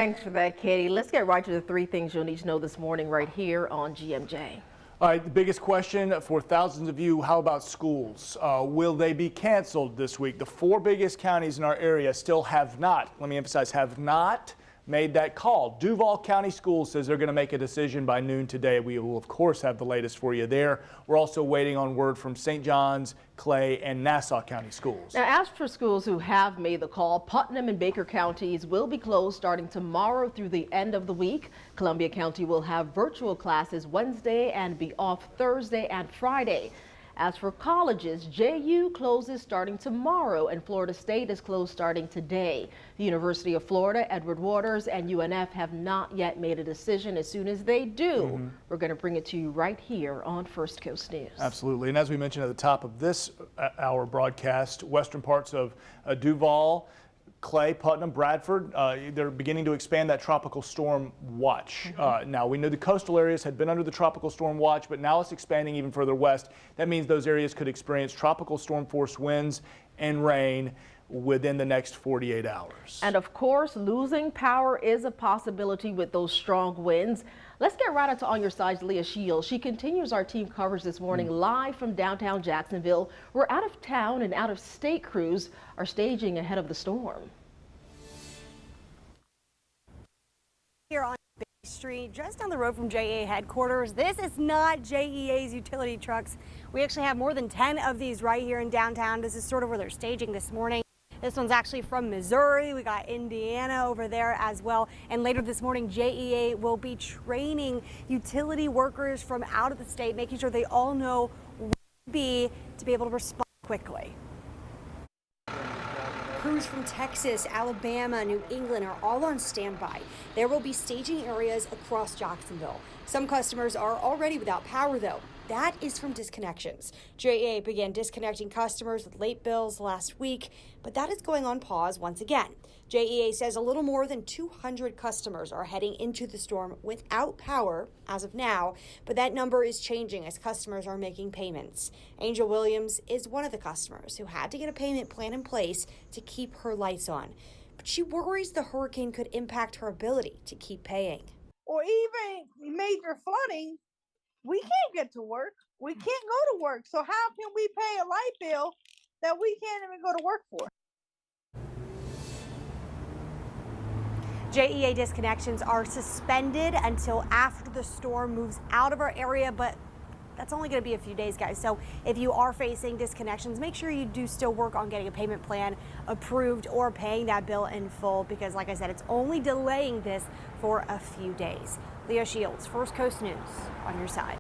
Thanks for that, Katie. Let's get right to the three things you'll need to know this morning right here on GMJ. All right, the biggest question for thousands of you, how about schools? Will they be canceled this week? The four biggest counties in our area still have not, let me emphasize, have not made that call. Duval County Schools says they're going to make a decision by noon today. We will, of course, have the latest for you there. We're also waiting on word from St. John's, Clay, and Nassau County Schools. Now, as for schools who have made the call, Putnam and Baker counties will be closed starting tomorrow through the end of the week. Columbia County will have virtual classes Wednesday and be off Thursday and Friday. As for colleges, JU closes starting tomorrow and Florida State is closed starting today. The University of Florida, Edward Waters, and UNF have not yet made a decision. As soon as they do, we're going to bring it to you right here on First Coast News. Absolutely. And as we mentioned at the top of this hour broadcast, western parts of Duval, Clay, Putnam, Bradford, they're beginning to expand that tropical storm watch. Now, we knew the coastal areas had been under the tropical storm watch, but now it's expanding even further west. That means those areas could experience tropical storm force winds and rain within the next 48 hours. And of course, losing power is a possibility with those strong winds. Let's get right into On Your Side's Leah Shields. She continues our team coverage this morning live from downtown Jacksonville, where out of town and out of state crews are staging ahead of the storm. Here on Bay Street, just down the road from JEA headquarters. This is not JEA's utility trucks. We actually have more than 10 of these right here in downtown. This is sort of where they're staging this morning. This one's actually from Missouri. We got Indiana over there as well. And later this morning, JEA will be training utility workers from out of the state, making sure they all know where to be able to respond quickly. Crews from Texas, Alabama, New England are all on standby. There will be staging areas across Jacksonville. Some customers are already without power, though. That is from disconnections. JEA began disconnecting customers with late bills last week, but that is going on pause once again. JEA says a little more than 200 customers are heading into the storm without power as of now, but that number is changing as customers are making payments. Angel Williams is one of the customers who had to get a payment plan in place to keep her lights on, but she worries the hurricane could impact her ability to keep paying. Or even major flooding, we can't get to work. We can't go to work. So how can we pay a light bill that we can't even go to work for? JEA disconnections are suspended until after the storm moves out of our area, but that's only going to be a few days, guys. So if you are facing disconnections, make sure you do still work on getting a payment plan approved or paying that bill in full, because like I said, it's only delaying this for a few days. Leah Shields, First Coast News, on your side.